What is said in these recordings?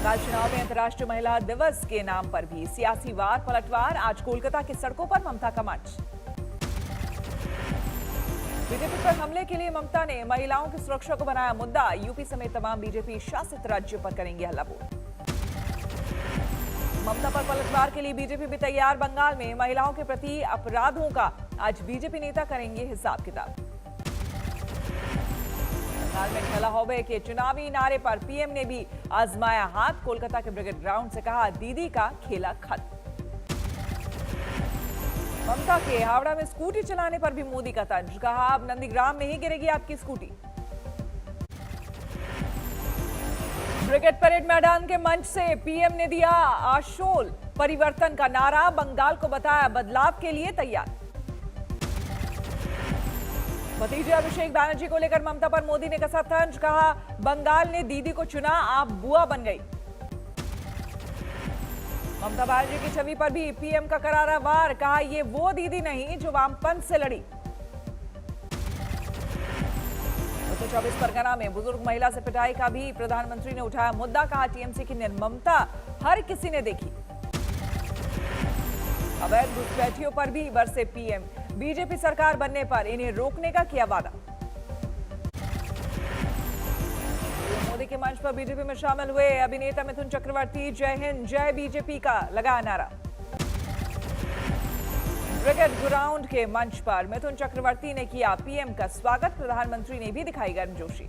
बंगाल चुनाव में अंतर्राष्ट्रीय महिला दिवस के नाम पर भी सियासी वार पलटवार। आज कोलकाता की सड़कों पर ममता का मंच। बीजेपी पर हमले के लिए ममता ने महिलाओं की सुरक्षा को बनाया मुद्दा। यूपी समेत तमाम बीजेपी शासित राज्यों पर करेंगे हल्ला बोल। ममता पर पलटवार के लिए बीजेपी भी तैयार। बंगाल में महिलाओं के प्रति अपराधों का आज बीजेपी नेता करेंगे हिसाब किताब। बंगाल में खेला होबे के चुनावी नारे पर पीएम ने भी आजमाया हाथ। कोलकाता के ब्रिगेड ग्राउंड से कहा, दीदी का खेला खत्म। ममता के हावड़ा में स्कूटी चलाने पर भी मोदी का तंज। कहा, अब नंदीग्राम में ही गिरेगी आपकी स्कूटी। ब्रिगेड परेड मैदान के मंच से पीएम ने दिया आशोल परिवर्तन का नारा। बंगाल को बताया बदलाव के लिए तैयार। भतीजे अभिषेक बैनर्जी को लेकर ममता पर मोदी ने कसा तंज। कहा, बंगाल ने दीदी को चुना, आप बुआ बन गई। ममता बनर्जी की छवि पर भी पीएम का करारा वार। कहा, ये वो दीदी नहीं जो वामपंथ से लड़ी। 24 परगना में बुजुर्ग महिला से पिटाई का भी प्रधानमंत्री ने उठाया मुद्दा। कहा, टीएमसी की निर्ममता हर किसी ने देखी। अवैध घुसपैठियों पर भी बरसे पीएम। बीजेपी सरकार बनने पर इन्हें रोकने का किया वादा। मोदी के मंच पर बीजेपी में शामिल हुए अभिनेता मिथुन चक्रवर्ती। जय हिंद जय बीजेपी का लगाया नारा। ब्रिगेड ग्राउंड के मंच पर मिथुन चक्रवर्ती ने किया पीएम का स्वागत। प्रधानमंत्री ने भी दिखाई गर्मजोशी।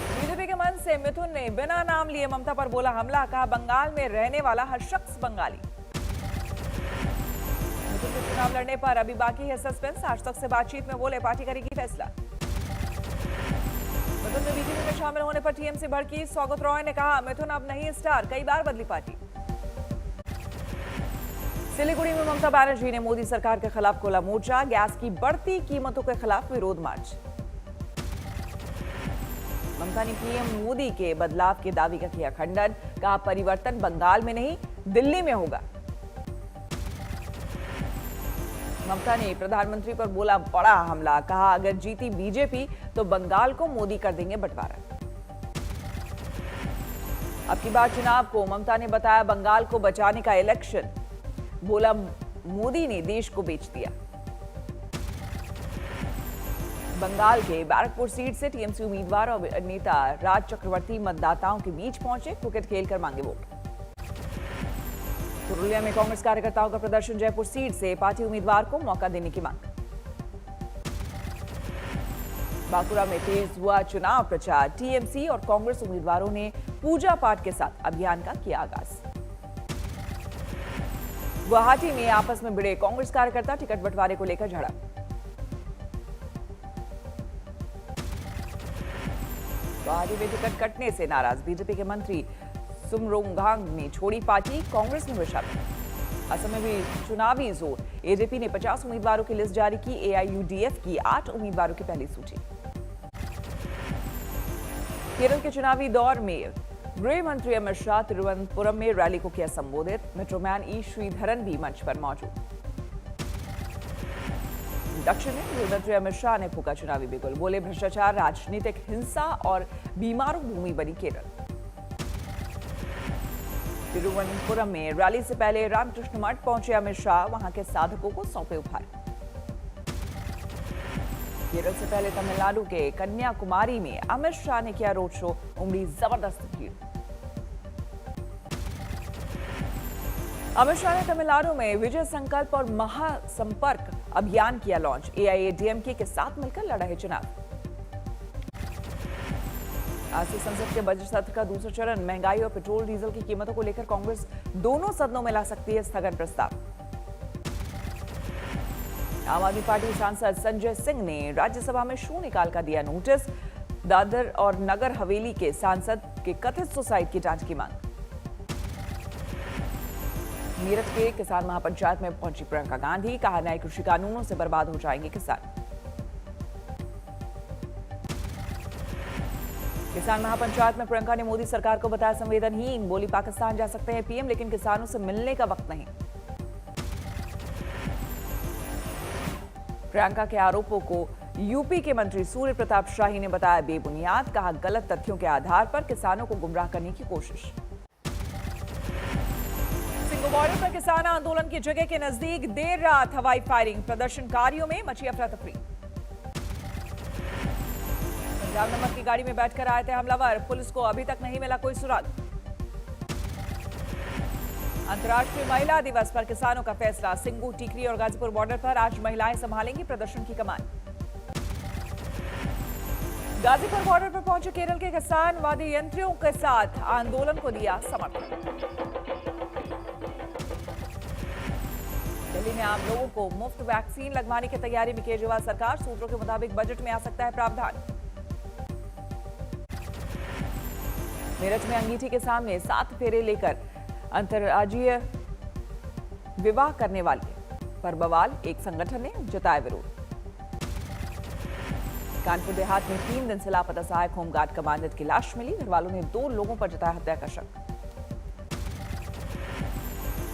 बीजेपी के मंच से मिथुन ने बिना नाम लिए ममता पर बोला हमला। कहा, बंगाल में रहने वाला हर शख्स बंगाली। मिथुन के चुनाव लड़ने पर अभी बाकी है सस्पेंस। आज तक से बातचीत में बोले पार्टी करेगी फैसला। मिथुन ने बीजेपी में शामिल होने पर टीएमसी भड़की। सौगत रॉय ने कहा, मिथुन अब नहीं स्टार, कई बार बदली पार्टी। सिलीगुड़ी में ममता बनर्जी ने मोदी सरकार के खिलाफ खोला मोर्चा। गैस की बढ़ती कीमतों के खिलाफ विरोध मार्च। ममता ने पीएम मोदी के बदलाव के दावे का किया खंडन। कहा, परिवर्तन बंगाल में नहीं दिल्ली में होगा। ममता ने प्रधानमंत्री पर बोला बड़ा हमला। कहा, अगर जीती बीजेपी तो बंगाल को मोदी कर देंगे बंटवारा। अब की बार चुनाव को ममता ने बताया बंगाल को बचाने का इलेक्शन। बोला, मोदी ने देश को बेच दिया। बंगाल के बैरकपुर सीट से टीएमसी उम्मीदवार और नेता राज चक्रवर्ती मतदाताओं के बीच पहुंचे। क्रिकेट खेलकर मांगे वोट। पुरुलिया में कांग्रेस कार्यकर्ताओं का प्रदर्शन। जयपुर सीट से पार्टी उम्मीदवार को मौका देने की मांग। बांकुड़ा में तेज हुआ चुनाव प्रचार। टीएमसी और कांग्रेस उम्मीदवारों ने पूजा पाठ के साथ अभियान का किया आगाज। गुवाहाटी में आपस में भिड़े कांग्रेस कार्यकर्ता। टिकट बंटवारे को लेकर झड़प। गुवाहाटी में टिकट कटने से नाराज बीजेपी के मंत्री सुमरोंगांग ने छोड़ी पार्टी। कांग्रेस में हुए शामिल। असम में भी चुनावी जोर। एजेपी ने 50 उम्मीदवारों की लिस्ट जारी की। एआईयूडीएफ की 8 उम्मीदवारों की पहली सूची। केरल के चुनावी दौर में गृह मंत्री अमित शाह तिरुवनंतपुरम में रैली को किया संबोधित। मेट्रोमैन ई श्रीधरन भी मंच पर मौजूद। दक्षिण में गृह मंत्री अमित शाह ने फूका चुनावी बिगुल। बोले, भ्रष्टाचार, राजनीतिक हिंसा और बीमारू भूमि बनी केरल। तिरुवनंतपुरम में रैली से पहले रामकृष्ण मठ पहुंचे अमित शाह। वहां के साधकों को सौंपे उपहार। केरल से पहले तमिलनाडु के कन्याकुमारी में अमित शाह ने किया रोड शो। उमड़ी जबरदस्त भीड़। अमित शाह ने तमिलनाडु में विजय संकल्प और महासंपर्क अभियान किया लॉन्च। एआईएडीएमके के साथ मिलकर लड़ा है चुनाव। आज से संसद के बजट सत्र का दूसरा चरण। महंगाई और पेट्रोल डीजल की कीमतों को लेकर कांग्रेस दोनों सदनों में ला सकती है स्थगन प्रस्ताव। आम आदमी पार्टी सांसद संजय सिंह ने राज्यसभा में शून्यकाल का दिया नोटिस। दादर और नगर हवेली के सांसद के कथित सुसाइड की जांच की मांग। मेरठ के किसान महापंचायत में पहुंची प्रियंका गांधी। कहा, नए कृषि कानूनों से बर्बाद हो जाएंगे किसान। किसान महापंचायत में प्रियंका ने मोदी सरकार को बताया संवेदनहीन। बोली, पाकिस्तान जा सकते हैं पीएम, लेकिन किसानों से मिलने का वक्त नहीं। प्रियंका के आरोपों को यूपी के मंत्री सूर्य प्रताप शाही ने बताया बेबुनियाद, कहा गलत तथ्यों के आधार पर किसानों को गुमराह करने की कोशिश। सिंगू बॉर्डर पर किसान आंदोलन की जगह के नजदीक देर रात हवाई फायरिंग, प्रदर्शनकारियों में मची अफरा तफरी। पंजाब नमक की गाड़ी में बैठकर आए थे हमलावर, पुलिस को अभी तक नहीं मिला कोई सुराग। अंतर्राष्ट्रीय महिला दिवस पर किसानों का फैसला, सिंगू, टीकरी और गाजीपुर बॉर्डर पर आज महिलाएं संभालेंगी प्रदर्शन की कमान। गाजीपुर बॉर्डर पर पहुंचे केरल के किसान, वाद्य यंत्रों के साथ आंदोलन को दिया समर्थन। दिल्ली में आम लोगों को मुफ्त वैक्सीन लगवाने की तैयारी में केजरीवाल सरकार, सूत्रों के मुताबिक बजट में आ सकता है प्रावधान। मेरठ में अंगीठी के सामने 7 फेरे लेकर अंतर्राज्यीय विवाह करने वाले पर बवाल, एक संगठन ने जताया विरोध। कानपुर देहात में 3 दिन से लापता सहायक होमगार्ड कमांडेंट की लाश मिली, घर वालों ने 2 लोगों पर जताया हत्या का शक।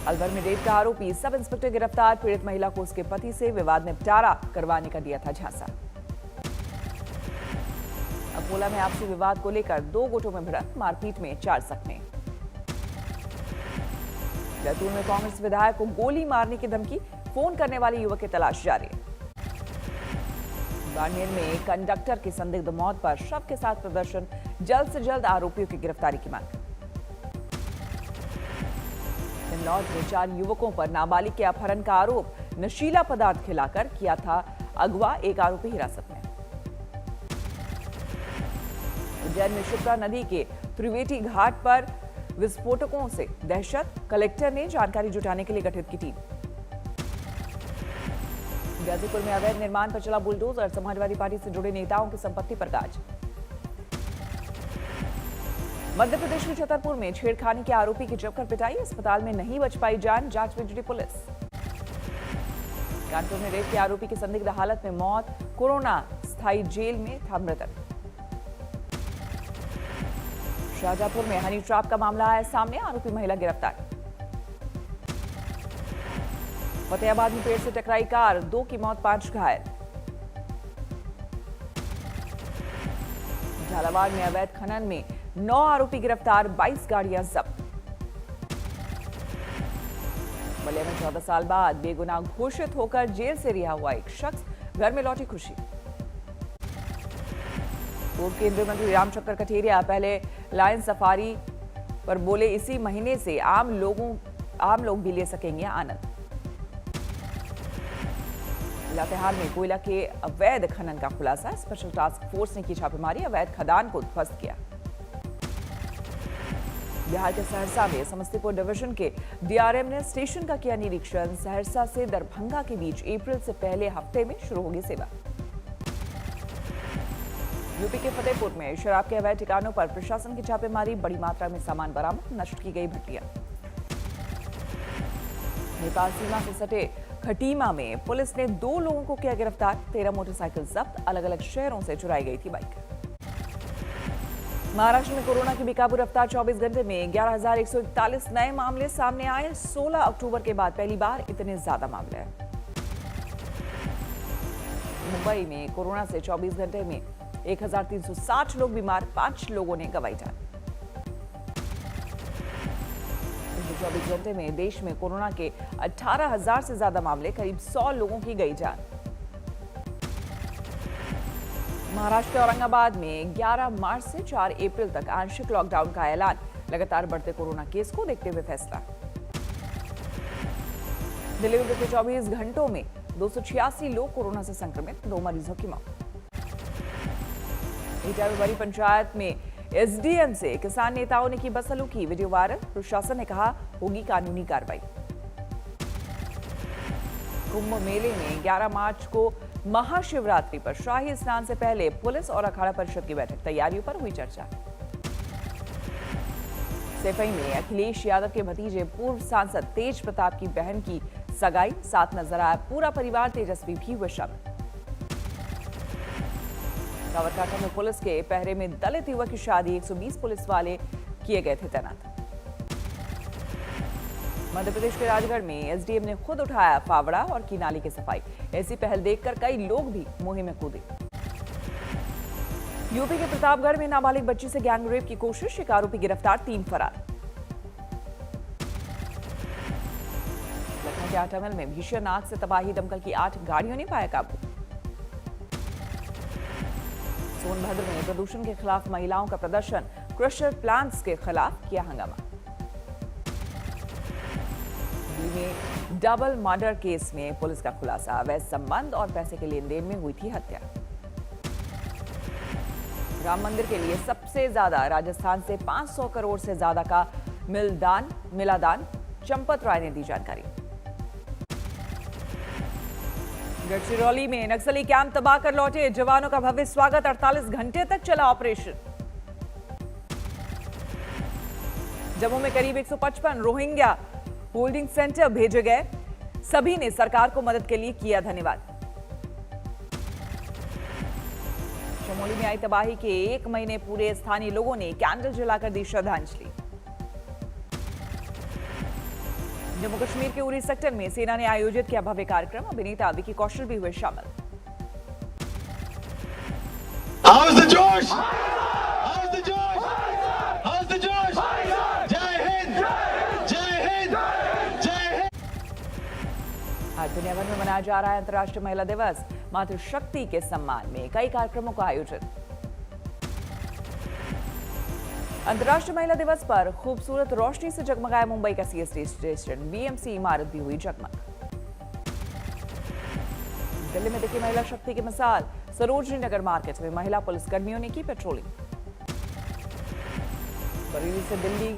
अलवर में रेप का आरोपी सब इंस्पेक्टर गिरफ्तार, पीड़ित महिला को उसके पति से विवाद निपटारा करवाने का दिया था झांसा। अकोला में आपसी विवाद को लेकर 2 गुटों में भिड़ंत, मारपीट में 4 जख्मी। बैतूल में कांग्रेस विधायक को गोली मारने की धमकी, फोन करने वाले युवक की तलाश जारी। बाड़मेर में कंडक्टर की संदिग्ध मौत पर शव के साथ प्रदर्शन, जल्द से जल्द आरोपियों की गिरफ्तारी की मांग। हिंदौद में 4 युवकों पर नाबालिग के अपहरण का आरोप, नशीला पदार्थ खिलाकर किया था अगवा, एक आरोपी हिरासत में। उज्जैन में शिप्रा नदी के त्रिवेटी घाट पर विस्फोटकों से दहशत, कलेक्टर ने जानकारी जुटाने के लिए गठित की टीम। गाजीपुर में अवैध निर्माण पर चला बुलडोजर, समाजवादी पार्टी से जुड़े नेताओं की संपत्ति पर गाज। मध्य प्रदेश के छतरपुर में छेड़खानी के आरोपी की जमकर पिटाई, अस्पताल में नहीं बच पाई जान, जांच में जुटी पुलिस। कानपुर में रेप के आरोपी की संदिग्ध हालत में मौत, कोरोना स्थायी जेल में था मृतक। शाहजहांपुर में हनी ट्रैप का मामला आया सामने, आरोपी महिला गिरफ्तार। फतेहाबाद में पेड़ से टकराई कार, 2 की मौत, 5 घायल। झालावाड़ में अवैध खनन में 9 आरोपी गिरफ्तार, 22 गाड़ियां जब्त। बलिया में 14 साल बाद बेगुनाह घोषित होकर जेल से रिहा हुआ एक शख्स, घर में लौटी खुशी। पूर्व केंद्रीय मंत्री रामशंकर कठेरिया पहले लायन सफारी पर बोले, इसी महीने से आम लोग भी ले सकेंगे आनंद। लातेहार में कोयला के अवैध खनन का खुलासा, स्पेशल टास्क फोर्स ने की छापेमारी, अवैध खदान को ध्वस्त किया। बिहार के सहरसा में समस्तीपुर डिवीजन के डीआरएम ने स्टेशन का किया निरीक्षण, सहरसा से दरभंगा के बीच अप्रैल से पहले हफ्ते में शुरू होगी सेवा। यूपी के फतेहपुर में शराब के अवैध ठिकानों पर प्रशासन की छापेमारी, बड़ी मात्रा में सामान बरामद, नष्ट की गई भट्टियां। नेपाल सीमा से सटे खटीमा में पुलिस ने 2 लोगों को किया गिरफ्तार, 13 मोटरसाइकिल जब्त, अलग अलग शहरों से चुराई गई थी बाइक। महाराष्ट्र में कोरोना की बेकाबू रफ्तार, 24 घंटे में 11,141 नए मामले सामने आए, 16 अक्टूबर के बाद पहली बार इतने ज्यादा मामले हैं। मुंबई में कोरोना से 24 घंटे में 1,360 लोग बीमार, 5 लोगों ने गंवाई जान। 24 घंटे में देश में कोरोना के 18,000 से ज्यादा मामले, करीब 100 लोगों की गई जान। महाराष्ट्र के औरंगाबाद में 11 मार्च से 4 अप्रैल तक आंशिक लॉकडाउन का ऐलान, लगातार बढ़ते कोरोना केस को देखते हुए फैसला। दिल्ली में पिछले 24 घंटों में 286 लोग कोरोना से संक्रमित, 2 मरीजों की मौत। बड़ी पंचायत में एसडीएम से किसान नेताओं ने की बदसलूकी, वीडियो वायरल, प्रशासन ने कहा होगी कानूनी कार्रवाई। कुंभ मेले में 11 मार्च को महाशिवरात्रि पर शाही स्नान से पहले पुलिस और अखाड़ा परिषद की बैठक, तैयारियों पर हुई चर्चा। सेफई में अखिलेश यादव के भतीजे पूर्व सांसद तेज प्रताप की बहन की सगाई, साथ नजर आया पूरा परिवार, तेजस्वी भी हुए शामिल। साबरकांठा में पुलिस के पहरे में दलित युवक की शादी, 120 पुलिस वाले किए गए थे तैनात। मध्य प्रदेश के राजगढ़ में एसडीएम ने खुद उठाया फावड़ा और की नाली की सफाई। ऐसी पहल देखकर कई लोग भी मुहिम में कूदे। यूपी के प्रतापगढ़ में नाबालिग बच्ची से गैंगरेप की कोशिश, एक आरोपी गिरफ्तार, 3 फरार। लखनऊ के आटामल में भीषण आग से तबाही, दमकल की 8 गाड़ियों ने पाया काबू। सोनभद्र में प्रदूषण के खिलाफ महिलाओं का प्रदर्शन, क्रशर प्लांट्स के खिलाफ किया हंगामा। में डबल मर्डर केस में पुलिस का खुलासा, अवैध संबंध और पैसे के लेन देन में हुई थी हत्या। राम मंदिर के लिए सबसे ज्यादा राजस्थान से 500 करोड़ से ज्यादा का मिला दान, चंपत राय ने दी जानकारी। गढ़चिरौली में नक्सली कैंप तबाह कर लौटे जवानों का भव्य स्वागत, 48 घंटे तक चला ऑपरेशन। जम्मू में करीब 155 रोहिंग्या होल्डिंग सेंटर भेजे गए, सभी ने सरकार को मदद के लिए किया धन्यवाद। चमोली में आई तबाही के 1 महीने पूरे, स्थानीय लोगों ने कैंडल जलाकर दी श्रद्धांजलि। जम्मू कश्मीर के उरी सेक्टर में सेना ने आयोजित किया भव्य कार्यक्रम, अभिनेता विकी कौशल भी हुए शामिल। आज दुनिया भर में मनाया जा रहा है अंतर्राष्ट्रीय महिला दिवस। मातृशक्ति के सम्मान में कई कार्यक्रमों का आयोजन। अंतर्राष्ट्रीय महिला दिवस पर खूबसूरत रोशनी से जगमगाया मुंबई का सीएसटी स्टेशन, बीएमसी इमारत भी हुई जगमग। दिल्ली में दिखी महिला शक्ति की मिसाल, सरोजनी नगर मार्केट में महिला पुलिसकर्मियों ने की पेट्रोलिंग। बरेली से दिल्ली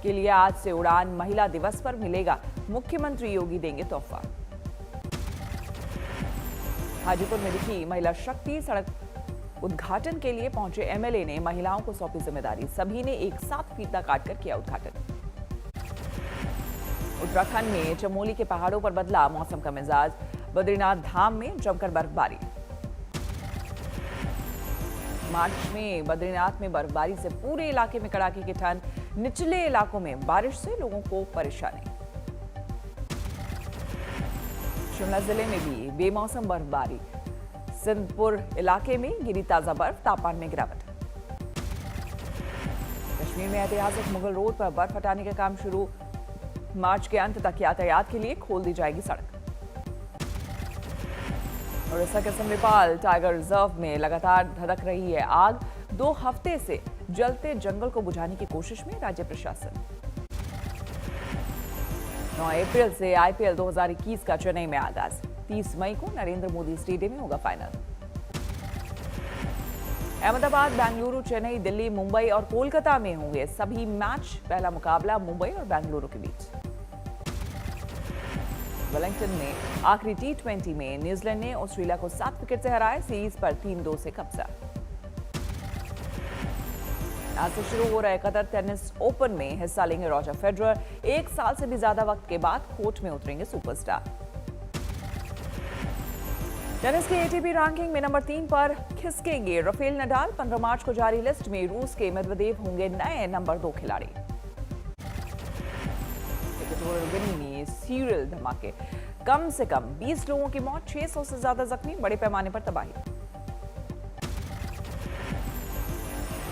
के लिए आज से उड़ान, महिला दिवस पर मिलेगा, मुख्यमंत्री योगी देंगे तोहफा। हाजीपुर में दिखी महिला शक्ति, सड़क उद्घाटन के लिए पहुंचे एमएलए ने महिलाओं को सौंपी जिम्मेदारी, सभी ने एक साथ फीता काटकर किया उद्घाटन। उत्तराखंड में चमोली के पहाड़ों पर बदला मौसम का मिजाज, बद्रीनाथ धाम में जमकर बर्फबारी। मार्च में बद्रीनाथ में बर्फबारी से पूरे इलाके में कड़ाके की ठंड, निचले इलाकों में बारिश से लोगों को परेशानी। शिमला जिले में भी बेमौसम बर्फबारी, सिंधपुर इलाके में गिरी ताजा बर्फ, तापमान में गिरावट। कश्मीर में ऐतिहासिक मुगल रोड पर बर्फ हटाने का काम शुरू, मार्च के अंत तक यातायात के लिए खोल दी जाएगी सड़क। उड़ीसा के सिमलीपाल टाइगर रिजर्व में लगातार धधक रही है आग, 2 हफ्ते से जलते जंगल को बुझाने की कोशिश में राज्य प्रशासन। 9 अप्रैल से आईपीएल 2021 का चेन्नई में आगाज, 30 मई को नरेंद्र मोदी स्टेडियम में होगा फाइनल। अहमदाबाद, बेंगलुरु, चेन्नई, दिल्ली, मुंबई और कोलकाता में होंगे सभी मैच। पहला मुकाबला मुंबई और बेंगलुरु के बीच। वेलिंगटन में आखिरी T20 में न्यूजीलैंड ने ऑस्ट्रेलिया को 7 विकेट से हराया, सीरीज पर 3-2 से कब्जा। आज से शुरू हो रहे कतर टेनिस ओपन में हिस्सा लेंगे रॉजर फेडरर, 1 साल से भी ज्यादा वक्त के बाद कोर्ट में उतरेंगे सुपरस्टार। टेनिस के एटीपी रैंकिंग में नंबर 3 पर खिसकेंगे राफेल नडाल, 15 मार्च को जारी लिस्ट में रूस के मेदवेदेव होंगे नए नंबर 2 खिलाड़ी। इक्वेटोरियल गिनी में सीरियल धमाके, कम से कम 20 लोगों की मौत, 600 से ज्यादा जख्मी, बड़े पैमाने पर तबाही।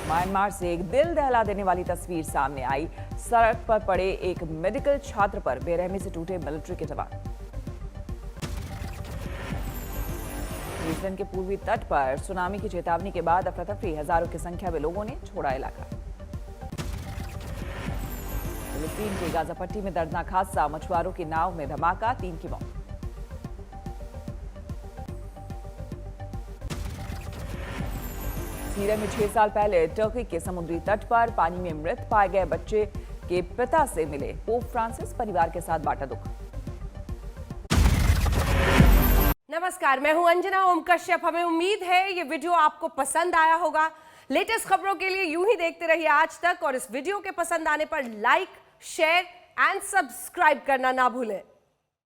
म्यांमार से एक दिल दहला देने वाली तस्वीर सामने आई, सड़क पर पड़े एक मेडिकल छात्र पर बेरहमी से टूटे मिलिट्री के जवान। न्यूजीलैंड के पूर्वी तट पर सुनामी की चेतावनी के बाद अफरा-तफरी, हजारों की संख्या में लोगों ने छोड़ा इलाका। फिलिस्तीन के गाजा पट्टी में दर्दनाक हादसा, मछुआरों की नाव में धमाका, 3 की मौत। सीरिया में 6 साल पहले टर्की के समुद्री तट पर पानी में मृत पाए गए बच्चे के पिता से मिले पोप फ्रांसिस, परिवार के साथ बांटा दुख। नमस्कार, मैं हूं अंजना ओम कश्यप। हमें उम्मीद है ये वीडियो आपको पसंद आया होगा। लेटेस्ट खबरों के लिए यूं ही देखते रहिए आज तक, और इस वीडियो के पसंद आने पर लाइक, शेयर एंड सब्सक्राइब करना ना भूलें।